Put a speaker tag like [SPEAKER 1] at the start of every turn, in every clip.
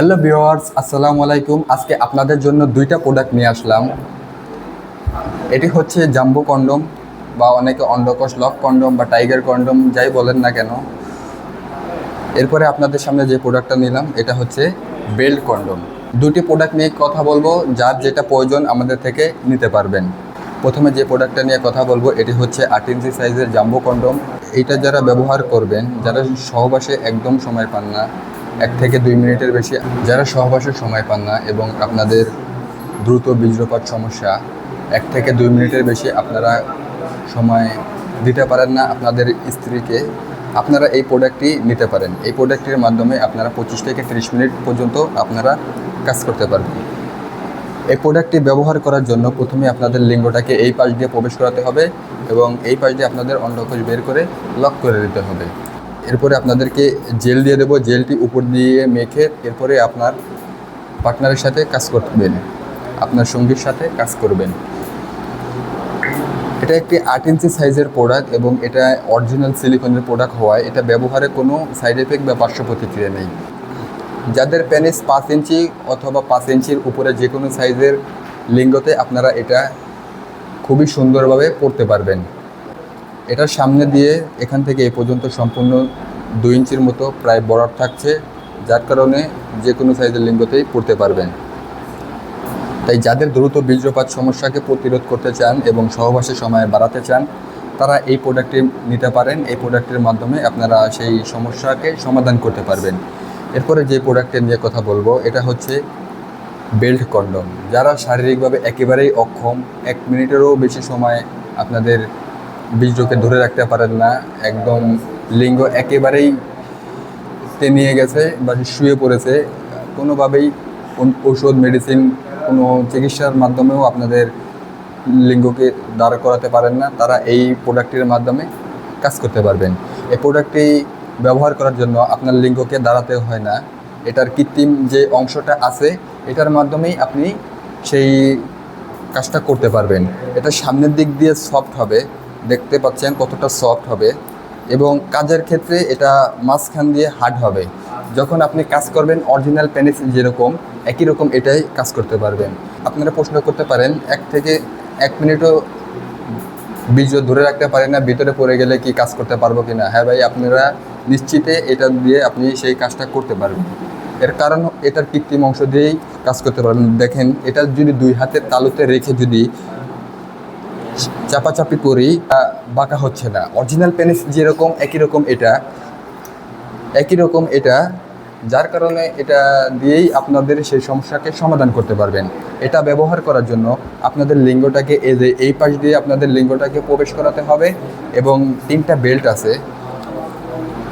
[SPEAKER 1] Hello viewers, আসসালামু আলাইকুম। আজকে আপনাদের জন্য দুইটা প্রোডাক্ট নিয়ে আসলাম। এটি হচ্ছে জাম্বো কন্ডম বা অনেকে অন্ডকোষ লক কন্ডম বা টাইগার কন্ডম যাই বলেন না কেন। এরপরে আপনাদের সামনে যে প্রোডাক্টটা নিলাম এটা হচ্ছে বেল্ট কন্ডম। দুটি প্রোডাক্ট নিয়ে কথা বলবো, যার যেটা প্রয়োজন আমাদের থেকে নিতে পারবেন। প্রথমে যে প্রোডাক্টটা নিয়ে কথা বলবো এটি হচ্ছে 8 ইঞ্চি সাইজের জাম্বো কন্ডম। এইটা যারা ব্যবহার করবেন, যারা সহবাসে একদম সময় পান না, 1 থেকে 2 মিনিটের বেশি যারা সহবাসের সময় পান না এবং আপনাদের দ্রুত বীর্যপাত সমস্যা, 1 থেকে 2 মিনিটের বেশি আপনারা সময় দিতে পারেন না আপনাদের স্ত্রীকে, আপনারা এই প্রোডাক্টটি নিতে পারেন। এই প্রোডাক্টটির মাধ্যমে আপনারা 25 থেকে 30 মিনিট পর্যন্ত আপনারা কাজ করতে পারবেন। এই প্রোডাক্টটি ব্যবহার করার জন্য প্রথমে আপনাদের লিঙ্গটাকে এই পাশ দিয়ে প্রবেশ করাতে হবে এবং এই পাশ দিয়ে আপনাদের অন্ডকোষ বের করে লক করে দিতে হবে। এরপরে আপনাদেরকে জেল দিয়ে দেবো, জেলটি উপর দিয়ে মেখে এরপরে আপনার পার্টনারের সাথে কাজ করবেন, আপনার সঙ্গীর সাথে কাজ করবেন। এটা একটি 8 ইঞ্চি সাইজের প্রোডাক্ট এবং এটা অরিজিনাল সিলিকনের প্রোডাক্ট হওয়ায় এটা ব্যবহারে কোনো সাইড এফেক্ট বা পার্শ্ব প্রতিক্রিয়া নেই। যাদের পেনিস 5 ইঞ্চি অথবা 5 ইঞ্চির উপরে যে কোনো সাইজের লিঙ্গতে আপনারা এটা খুবই সুন্দরভাবে পরতে পারবেন। এটার সামনে দিয়ে এখান থেকে এই পর্যন্ত সম্পূর্ণ 2 ইঞ্চির মতো প্রায় বরাবর থাকছে, যার কারণে যে কোনো সাইজের লিঙ্গতেই পরতে পারবেন। তাই যাদের দ্রুত বীর্যপাত সমস্যাকে প্রতিরোধ করতে চান এবং সহবাসের সময় বাড়াতে চান, তারা এই প্রোডাক্টটি নিতে পারেন। এই প্রোডাক্টের মাধ্যমে আপনারা সেই সমস্যাকে সমাধান করতে পারবেন। এরপরে যে প্রোডাক্টের নিয়ে কথা বলবো এটা হচ্ছে বেল্ট কন্ডম। যারা শারীরিকভাবে একেবারেই অক্ষম, 1 মিনিটেরও বেশি সময় আপনাদের বীর্যকে ধরে রাখতে পারেন না, একদম লিঙ্গ একেবারেই নিয়ে গেছে বা শুয়ে পড়েছে, কোনোভাবেই ওষুধ মেডিসিন কোনো চিকিৎসার মাধ্যমেও আপনাদের লিঙ্গকে দাঁড় করাতে পারেন না, তারা এই প্রোডাক্টটির মাধ্যমে কাজ করতে পারবেন। এই প্রোডাক্টটি ব্যবহার করার জন্য আপনার লিঙ্গকে দাঁড়াতে হয় না, এটার কৃত্রিম যে অংশটা আছে এটার মাধ্যমেই আপনি সেই কাজটা করতে পারবেন। এটা সামনের দিক দিয়ে সফট হবে, দেখতে পাচ্ছেন কতটা সফট হবে, এবং কাজের ক্ষেত্রে এটা মাঝখান দিয়ে হার্ড হবে। যখন আপনি কাজ করবেন অরিজিনাল পেনিস যেরকম একই রকম এটাই কাজ করতে পারবেন। আপনারা প্রশ্ন করতে পারেন 1 থেকে 1 মিনিটও বীর্য ধরে রাখতে পারেন না, ভিতরে পড়ে গেলে কি কাজ করতে পারবো কি না? হ্যাঁ ভাই, আপনারা নিশ্চিতে এটা দিয়ে আপনি সেই কাজটা করতে পারবেন। এর কারণ এটার কৃত্রিম অংশ দিয়েই কাজ করতে পারবেন। দেখেন, এটা যদি 2 হাতের তালুতে রেখে যদি চাপাচাপি করি বাঁকা হচ্ছে না। অরিজিনাল পেনিস যেরকম একই রকম এটা, যার কারণে এটা দিয়েই আপনাদের সেই সমস্যাকে সমাধান করতে পারবেন। এটা ব্যবহার করার জন্য আপনাদের লিঙ্গটাকে এই পাশ দিয়ে আপনাদের লিঙ্গটাকে প্রবেশ করাতে হবে এবং 3টা বেল্ট আছে,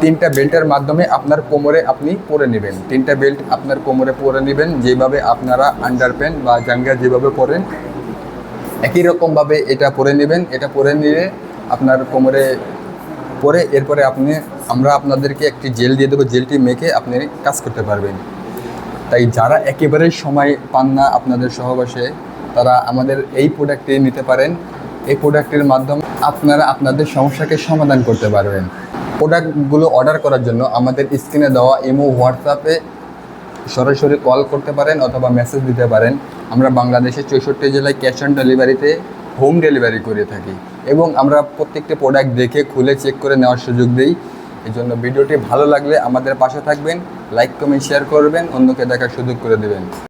[SPEAKER 1] 3টা বেল্টের মাধ্যমে আপনার কোমরে আপনি পরে নেবেন। 3টা বেল্ট আপনার কোমরে পরে নেবেন, যেভাবে আপনারা আন্ডার প্যান্ট বা জাঙ্গিয়া যেভাবে পরেন একই রকমভাবে এটা পরে নেবেন। এটা পরে নিয়ে আপনার কোমরে পরে এরপরে আমরা আপনাদেরকে একটি জেল দিয়ে দেবো, জেলটি মেখে আপনি কাজ করতে পারবেন। তাই যারা একেবারেই সময় পান না আপনাদের সহবাসে, তারা আমাদের এই প্রোডাক্টটি নিতে পারেন। এই প্রোডাক্টের মাধ্যমে আপনারা আপনাদের সমস্যাকে সমাধান করতে পারবেন। প্রোডাক্টগুলো অর্ডার করার জন্য আমাদের স্ক্রিনে দেওয়া ইমো, হোয়াটসঅ্যাপে সরাসরি কল করতে পারেন অথবা মেসেজ দিতে পারেন। আমরা বাংলাদেশের 64 জেলায় ক্যাশ অন ডেলিভারিতে হোম ডেলিভারি করে থাকি এবং আমরা প্রত্যেকটি প্রোডাক্ট দেখে খুলে চেক করে নেওয়ার সুযোগ দিই। এই জন্য ভিডিওটি ভালো লাগলে আমাদের পাশে থাকবেন, লাইক কমেন্ট শেয়ার করবেন, অন্যকে দেখার সুযোগ করে দেবেন।